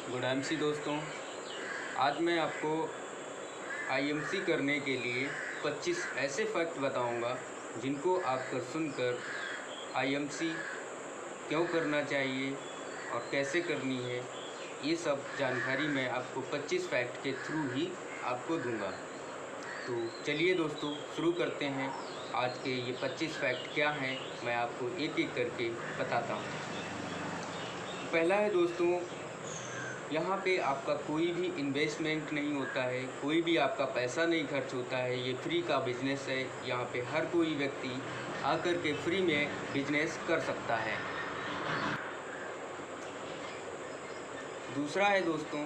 Good MC दोस्तों, आज मैं आपको आईएमसी करने के लिए 25 ऐसे फैक्ट बताऊंगा जिनको आप कर सुनकर आईएमसी क्यों करना चाहिए और कैसे करनी है, ये सब जानकारी मैं आपको 25 फैक्ट के थ्रू ही आपको दूंगा। तो चलिए दोस्तों शुरू करते हैं। आज के ये 25 फैक्ट क्या हैं मैं आपको एक एक करके बताता हूँ। पहला है दोस्तों, यहाँ पे आपका कोई भी इन्वेस्टमेंट नहीं होता है, कोई भी आपका पैसा नहीं खर्च होता है। ये फ्री का बिजनेस है। यहाँ पे हर कोई व्यक्ति आकर के फ्री में बिजनेस कर सकता है। दूसरा है दोस्तों,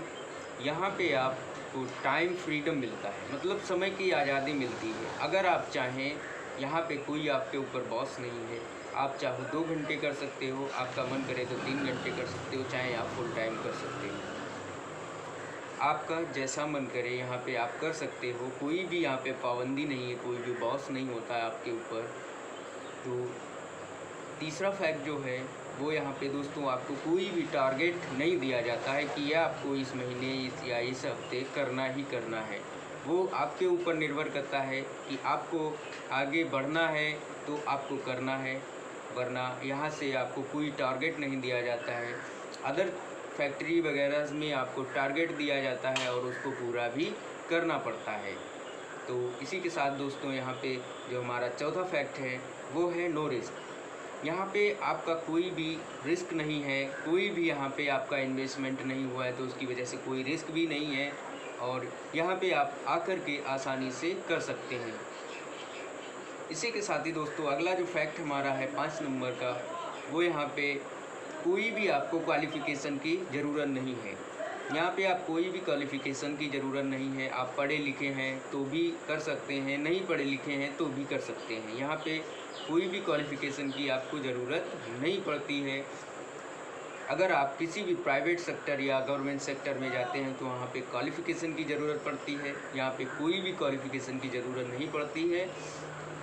यहाँ पे आपको टाइम फ्रीडम मिलता है, मतलब समय की आज़ादी मिलती है। अगर आप चाहें, यहाँ पे कोई आपके ऊपर बॉस नहीं है। आप चाहो 2 घंटे कर सकते हो, आपका मन करे तो 3 घंटे कर सकते हो, चाहे आप फुल टाइम कर सकते हो। आपका जैसा मन करे यहाँ पे आप कर सकते हो। कोई भी यहाँ पे पाबंदी नहीं है, कोई भी बॉस नहीं होता है आपके ऊपर। तो तीसरा फैक्ट जो है वो यहाँ पे दोस्तों, आपको कोई भी टारगेट नहीं दिया जाता है कि यह आपको इस महीने या इस हफ्ते करना ही करना है। वो आपके ऊपर निर्भर करता है कि आपको आगे बढ़ना है तो आपको करना है, वरना यहाँ से आपको कोई टारगेट नहीं दिया जाता है। अदर फैक्ट्री वगैरह में आपको टारगेट दिया जाता है और उसको पूरा भी करना पड़ता है। तो इसी के साथ दोस्तों, यहाँ पे जो हमारा चौथा फैक्ट है वो है नो रिस्क। यहाँ पे आपका कोई भी रिस्क नहीं है, कोई भी यहाँ पे आपका इन्वेस्टमेंट नहीं हुआ है, तो उसकी वजह से कोई रिस्क भी नहीं है और यहाँ पे आप आकर के आसानी से कर सकते हैं। इसी के साथ ही दोस्तों, अगला जो फैक्ट हमारा है 5 नंबर का, वो यहाँ पे कोई भी आपको क्वालिफ़िकेशन की ज़रूरत नहीं है। यहाँ पे आप कोई भी क्वालिफ़िकेशन की ज़रूरत नहीं है। आप पढ़े लिखे हैं तो भी कर सकते हैं, नहीं पढ़े लिखे हैं तो भी कर सकते हैं। यहाँ पे कोई भी क्वालिफ़िकेशन की आपको ज़रूरत नहीं पड़ती है। अगर आप किसी भी प्राइवेट सेक्टर या गवर्नमेंट सेक्टर में जाते हैं तो वहाँ पे क्वालिफ़िकेशन की ज़रूरत पड़ती है। यहाँ पे कोई भी क्वालिफ़िकेशन की ज़रूरत नहीं पड़ती है।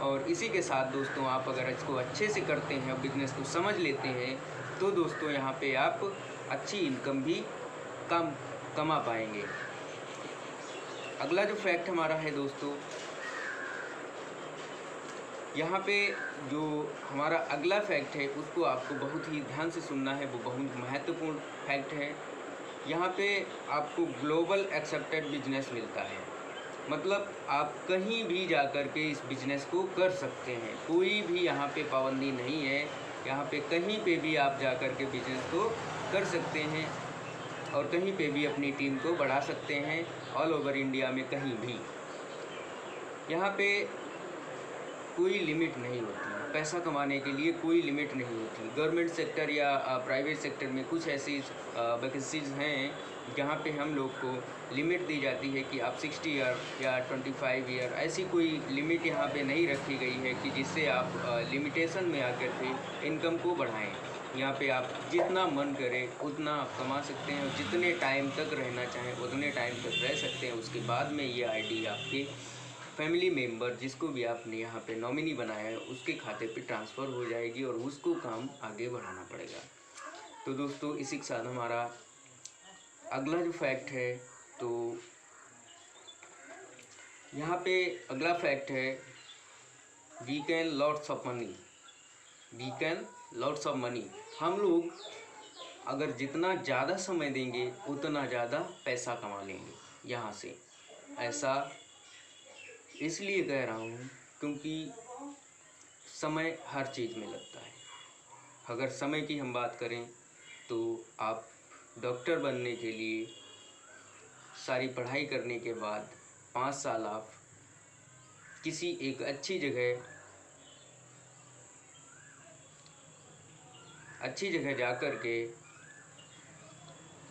और इसी के साथ दोस्तों, आप अगर इसको अच्छे से करते हैं, बिज़नेस को समझ लेते हैं, तो दोस्तों यहाँ पे आप अच्छी इनकम भी कमा पाएंगे। अगला जो फैक्ट हमारा है दोस्तों, यहाँ पे जो हमारा अगला फैक्ट है उसको आपको बहुत ही ध्यान से सुनना है, वो बहुत महत्वपूर्ण फैक्ट है। यहाँ पे आपको ग्लोबल एक्सेप्टेड बिजनेस मिलता है, मतलब आप कहीं भी जा कर के इस बिज़नेस को कर सकते हैं। कोई भी यहाँ पे पाबंदी नहीं है। यहाँ पे कहीं पे भी आप जा कर के बिज़नेस को कर सकते हैं और कहीं पे भी अपनी टीम को बढ़ा सकते हैं, ऑल ओवर इंडिया में कहीं भी। यहाँ पे कोई लिमिट नहीं होती, पैसा कमाने के लिए कोई लिमिट नहीं होती। गवर्नमेंट सेक्टर या प्राइवेट सेक्टर में कुछ ऐसी वैकेंसीज़ हैं जहाँ पे हम लोग को लिमिट दी जाती है कि आप 60 ईयर या 25 ईयर, ऐसी कोई लिमिट यहाँ पे नहीं रखी गई है कि जिससे आप लिमिटेशन में आकर के इनकम को बढ़ाएं। यहाँ पे आप जितना मन करे उतना आप कमा सकते हैं और जितने टाइम तक रहना चाहें उतने टाइम तक रह सकते हैं। उसके बाद में ये आईडी आपके फैमिली मेम्बर, जिसको भी आपने यहाँ पे नॉमिनी बनाया है, उसके खाते पे ट्रांसफ़र हो जाएगी और उसको काम आगे बढ़ाना पड़ेगा। तो दोस्तों, इसी के साथ हमारा अगला जो फैक्ट है, तो यहाँ पे अगला फैक्ट है we can lots of money. We can lots of money. हम लोग अगर जितना ज़्यादा समय देंगे उतना ज़्यादा पैसा कमा लेंगे यहाँ से। ऐसा इसलिए कह रहा हूँ क्योंकि समय हर चीज़ में लगता है। अगर समय की हम बात करें तो आप डॉक्टर बनने के लिए सारी पढ़ाई करने के बाद 5 साल आप किसी एक अच्छी जगह जा कर के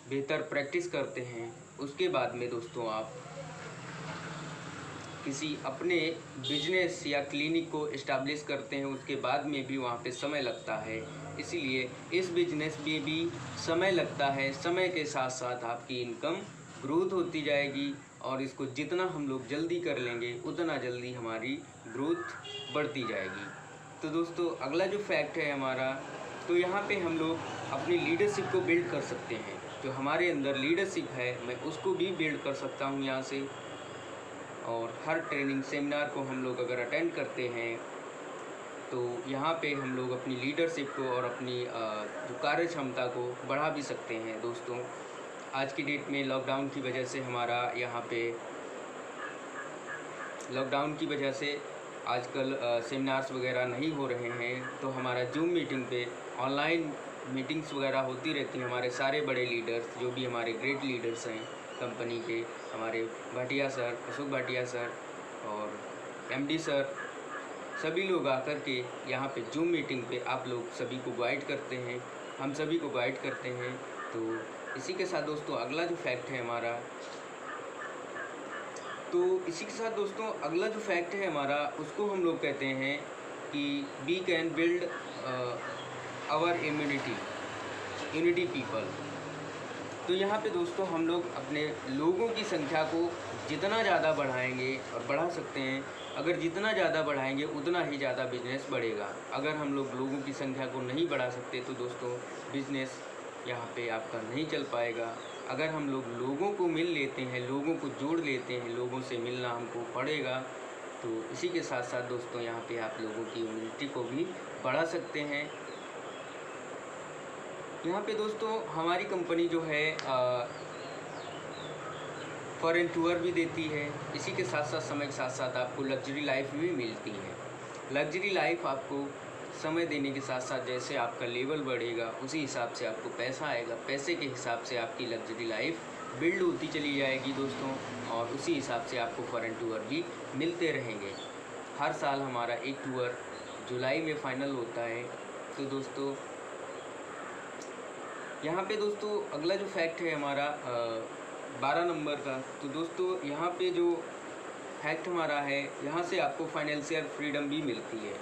बेहतर प्रैक्टिस करते हैं। उसके बाद में दोस्तों आप किसी अपने बिजनेस या क्लिनिक को इस्टेब्लिश करते हैं, उसके बाद में भी वहाँ पे समय लगता है। इसीलिए इस बिजनेस में भी समय लगता है। समय के साथ साथ आपकी इनकम ग्रोथ होती जाएगी और इसको जितना हम लोग जल्दी कर लेंगे उतना जल्दी हमारी ग्रोथ बढ़ती जाएगी। तो दोस्तों, अगला जो फैक्ट है हमारा, तो यहाँ पे हम लोग अपनी लीडरशिप को बिल्ड कर सकते हैं। जो हमारे अंदर लीडरशिप है मैं उसको भी बिल्ड कर सकता हूँ यहाँ से। और हर ट्रेनिंग सेमिनार को हम लोग अगर अटेंड करते हैं तो यहाँ पे हम लोग अपनी लीडरशिप को और अपनी जो कार्य क्षमता को बढ़ा भी सकते हैं। दोस्तों आज की डेट में लॉकडाउन की वजह से हमारा यहाँ पे लॉकडाउन की वजह से आजकल सेमिनार्स वगैरह नहीं हो रहे हैं, तो हमारा जूम मीटिंग पे ऑनलाइन मीटिंग्स वगैरह होती रहती हैं। हमारे सारे बड़े लीडर्स जो भी हमारे ग्रेट लीडर्स हैं कंपनी के, हमारे भाटिया सर, अशोक भाटिया सर और एमडी सर, सभी लोग आकर के यहाँ पे जूम मीटिंग पे आप लोग सभी को गाइड करते हैं, हम सभी को गाइड करते हैं। तो इसी के साथ दोस्तों अगला जो फैक्ट है हमारा, तो इसी के साथ दोस्तों अगला जो फैक्ट है हमारा उसको हम लोग कहते हैं कि we can build our unity people. तो यहाँ पे दोस्तों हम लोग अपने लोगों की संख्या को जितना ज़्यादा बढ़ाएंगे और बढ़ा सकते हैं, अगर जितना ज़्यादा बढ़ाएंगे उतना ही ज़्यादा बिजनेस बढ़ेगा। अगर हम लोग लोगों की संख्या को नहीं बढ़ा सकते तो दोस्तों बिजनेस यहाँ पे आपका नहीं चल पाएगा। अगर हम लोग लोगों को मिल लेते हैं, लोगों को जोड़ लेते हैं, लोगों से मिलना हमको पड़ेगा, तो इसी के साथ साथ दोस्तों यहाँ पे आप लोगों की इम्यूनिटी को भी बढ़ा सकते हैं। यहाँ पे दोस्तों हमारी कंपनी जो है फॉरेन टूर भी देती है। इसी के साथ साथ समय के साथ साथ आपको लग्जरी लाइफ भी मिलती है। लग्जरी लाइफ आपको समय देने के साथ साथ जैसे आपका लेवल बढ़ेगा उसी हिसाब से आपको पैसा आएगा, पैसे के हिसाब से आपकी लग्जरी लाइफ बिल्ड होती चली जाएगी दोस्तों, और उसी हिसाब से आपको फॉरेन टूर भी मिलते रहेंगे। हर साल हमारा एक टूर जुलाई में फाइनल होता है। तो दोस्तों यहाँ पे दोस्तों अगला जो फैक्ट है हमारा 12 नंबर का, तो दोस्तों यहाँ पे जो फैक्ट हमारा है, यहाँ से आपको फाइनेंशियल फ्रीडम भी मिलती है।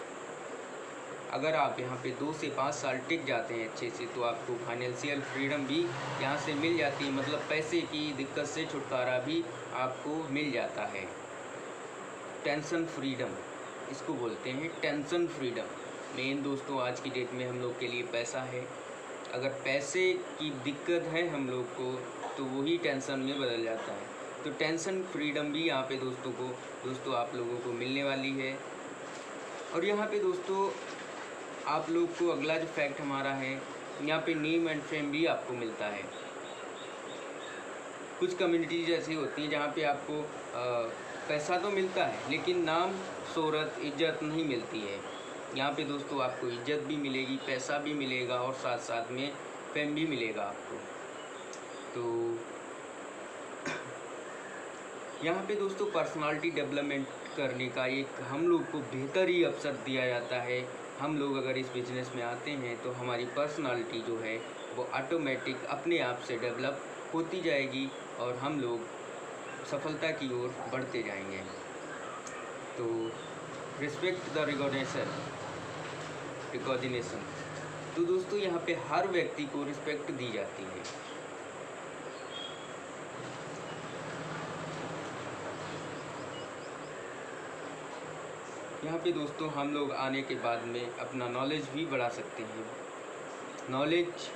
अगर आप यहाँ पे 2 से 5 साल टिक जाते हैं अच्छे से तो आपको फाइनेंशियल फ्रीडम भी यहाँ से मिल जाती है, मतलब पैसे की दिक्कत से छुटकारा भी आपको मिल जाता है। टेंशन फ्रीडम इसको बोलते हैं, टेंशन फ्रीडम। मेन दोस्तों आज की डेट में हम लोग के लिए पैसा है। अगर पैसे की दिक्कत है हम लोग को तो वही टेंशन में बदल जाता है। तो टेंशन फ्रीडम भी यहाँ पे दोस्तों आप लोगों को मिलने वाली है। और यहाँ पे दोस्तों आप लोग को अगला जो फैक्ट हमारा है, यहाँ पे नेम एंड फेम भी आपको मिलता है। कुछ कम्युनिटीज ऐसी होती हैं जहाँ पे आपको पैसा तो मिलता है लेकिन नाम, शोहरत, इज्जत नहीं मिलती है। यहाँ पे दोस्तों आपको इज्जत भी मिलेगी, पैसा भी मिलेगा और साथ साथ में फेम भी मिलेगा आपको। तो यहाँ पे दोस्तों पर्सनालिटी डेवलपमेंट करने का एक हम लोग को बेहतर ही अवसर दिया जाता है। हम लोग अगर इस बिज़नेस में आते हैं तो हमारी पर्सनालिटी जो है वो ऑटोमेटिक अपने आप से डेवलप होती जाएगी और हम लोग सफलता की ओर बढ़ते जाएंगे। तो रिस्पेक्ट द रिकॉग्निशन, तो दोस्तों यहाँ पे हर व्यक्ति को रिस्पेक्ट दी जाती है। यहाँ पे दोस्तों हम लोग आने के बाद में अपना नॉलेज भी बढ़ा सकते हैं। नॉलेज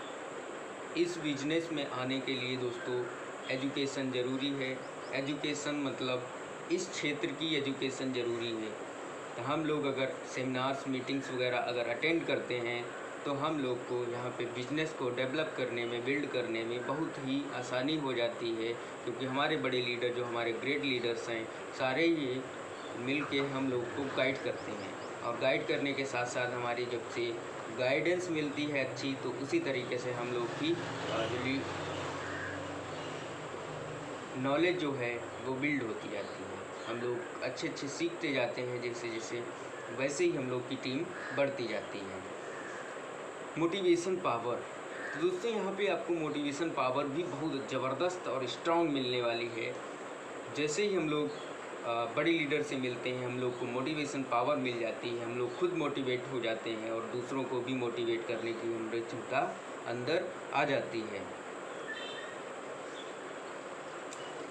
इस बिजनेस में आने के लिए दोस्तों एजुकेशन ज़रूरी है। एजुकेशन मतलब इस क्षेत्र की एजुकेशन ज़रूरी है। तो हम लोग अगर सेमिनार्स, मीटिंग्स वगैरह अगर अटेंड करते हैं तो हम लोग को यहाँ पे बिज़नेस को डेवलप करने में, बिल्ड करने में बहुत ही आसानी हो जाती है, क्योंकि हमारे बड़े लीडर जो हमारे ग्रेट लीडर्स हैं सारे ही मिल के हम लोग को गाइड करते हैं। और गाइड करने के साथ साथ हमारी जब से गाइडेंस मिलती है अच्छी, तो उसी तरीके से हम लोग की नॉलेज जो है वो बिल्ड होती जाती है। हम लोग अच्छे अच्छे सीखते जाते हैं जैसे जैसे, वैसे ही हम लोग की टीम बढ़ती जाती है। मोटिवेशन पावर, तो दोस्तों यहाँ पे आपको मोटिवेशन पावर भी बहुत ज़बरदस्त और स्ट्रॉन्ग मिलने वाली है। जैसे ही हम लोग बड़े लीडर से मिलते हैं हम लोग को मोटिवेशन पावर मिल जाती है, हम लोग खुद मोटिवेट हो जाते हैं और दूसरों को भी मोटिवेट करने की हमारी क्षमता अंदर आ जाती है।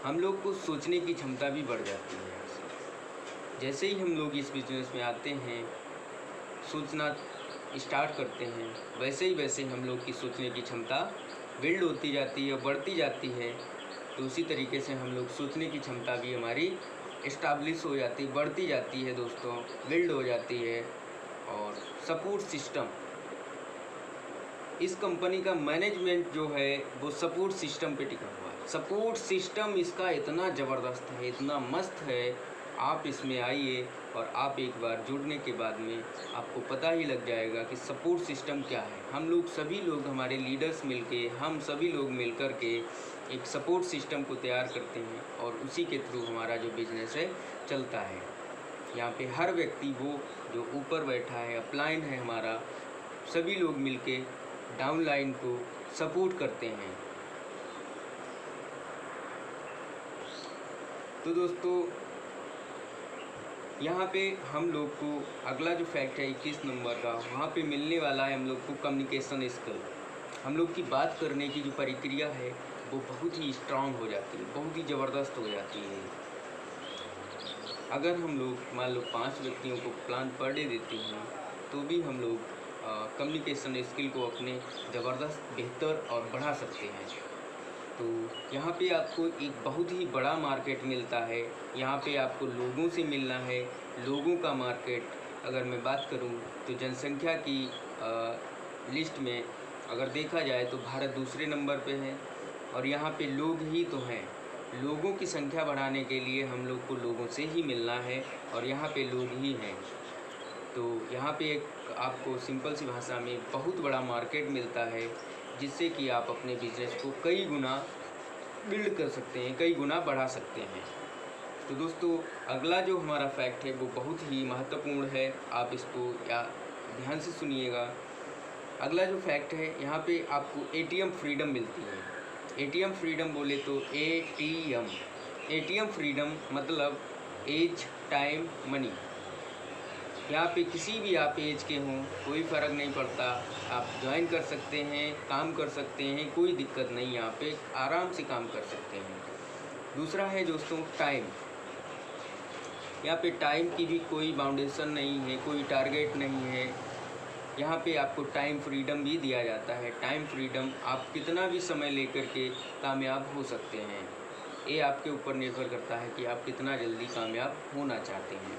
हम लोग को सोचने की क्षमता भी बढ़ जाती है। जैसे ही हम लोग इस बिज़नेस में आते हैं, सोचना स्टार्ट करते हैं, वैसे ही हम लोग की सोचने की क्षमता बिल्ड होती जाती है, बढ़ती जाती है, तो उसी तरीके से हम लोग सोचने की क्षमता भी हमारी इस्टाब्लिश हो जाती, बढ़ती जाती है दोस्तों, बिल्ड हो जाती है। और सपोर्ट सिस्टम, इस कंपनी का मैनेजमेंट जो है वो सपोर्ट सिस्टम पे टिका हुआ है। सपोर्ट सिस्टम इसका इतना ज़बरदस्त है, इतना मस्त है, आप इसमें आइए और आप एक बार जुड़ने के बाद में आपको पता ही लग जाएगा कि सपोर्ट सिस्टम क्या है। हम लोग सभी लोग, हमारे लीडर्स मिलके, हम सभी लोग मिलकर के एक सपोर्ट सिस्टम को तैयार करते हैं और उसी के थ्रू हमारा जो बिज़नेस है चलता है। यहाँ पे हर व्यक्ति, वो जो ऊपर बैठा है, अपलाइन है हमारा, सभी लोग मिलके डाउनलाइन को सपोर्ट करते हैं। तो दोस्तों यहाँ पे हम लोग को अगला जो फैक्ट है 21 नंबर का, वहाँ पे मिलने वाला है हम लोग को कम्युनिकेशन स्किल। हम लोग की बात करने की जो प्रक्रिया है वो बहुत ही स्ट्रांग हो जाती है, बहुत ही ज़बरदस्त हो जाती है। अगर हम लोग मान लो 5 व्यक्तियों को प्लान पर डे देते हैं तो भी हम लोग कम्युनिकेशन स्किल को अपने ज़बरदस्त बेहतर और बढ़ा सकते हैं। तो यहाँ पे आपको एक बहुत ही बड़ा मार्केट मिलता है। यहाँ पे आपको लोगों से मिलना है, लोगों का मार्केट। अगर मैं बात करूँ तो जनसंख्या की लिस्ट में अगर देखा जाए तो भारत दूसरे नंबर पे है और यहाँ पे लोग ही तो हैं। लोगों की संख्या बढ़ाने के लिए हम लोग को लोगों से ही मिलना है और यहाँ पे लोग ही हैं। तो यहाँ पे एक आपको सिंपल सी भाषा में बहुत बड़ा मार्केट मिलता है, जिससे कि आप अपने बिज़नेस को कई गुना बिल्ड कर सकते हैं, कई गुना बढ़ा सकते हैं। तो दोस्तों अगला जो हमारा फैक्ट है वो बहुत ही महत्वपूर्ण है, आप इसको या ध्यान से सुनिएगा। अगला जो फैक्ट है, यहाँ पे आपको ATM फ्रीडम मिलती है। ATM फ्रीडम बोले तो ATM फ्रीडम मतलब एज, टाइम, मनी। यहाँ पे किसी भी आप एज के हों, कोई फ़र्क नहीं पड़ता, आप ज्वाइन कर सकते हैं, काम कर सकते हैं, कोई दिक्कत नहीं, यहाँ पे आराम से काम कर सकते हैं। दूसरा है दोस्तों टाइम। यहाँ पे टाइम की भी कोई बाउंडेशन नहीं है, कोई टारगेट नहीं है। यहाँ पे आपको टाइम फ्रीडम भी दिया जाता है। टाइम फ्रीडम, आप कितना भी समय लेकर के कामयाब हो सकते हैं। ये आपके ऊपर निर्भर करता है कि आप कितना जल्दी कामयाब होना चाहते हैं।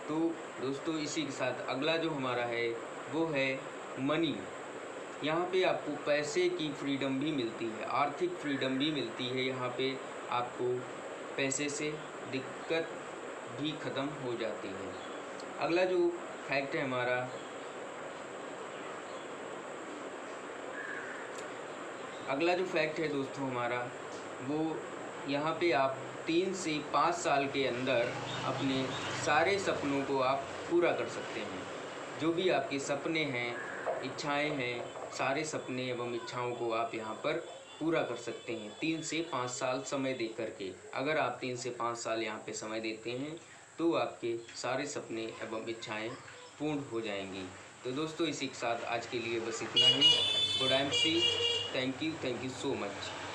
तो दोस्तों इसी के साथ अगला जो हमारा है वो है मनी। यहाँ पे आपको पैसे की फ्रीडम भी मिलती है, आर्थिक फ्रीडम भी मिलती है। यहाँ पे आपको पैसे से दिक्कत भी ख़त्म हो जाती है। अगला जो फैक्ट है हमारा, अगला जो फैक्ट है दोस्तों हमारा, वो यहाँ पे आप 3 से 5 साल के अंदर अपने सारे सपनों को आप पूरा कर सकते हैं। जो भी आपके सपने हैं, इच्छाएं हैं, सारे सपने एवं इच्छाओं को आप यहाँ पर पूरा कर सकते हैं 3 से 5 साल समय दे करके। अगर आप 3 से 5 साल यहाँ पे समय देते हैं तो आपके सारे सपने एवं इच्छाएं पूर्ण हो जाएंगी। तो दोस्तों इसी के साथ आज के लिए बस इतना ही। Good M C, thank you so much.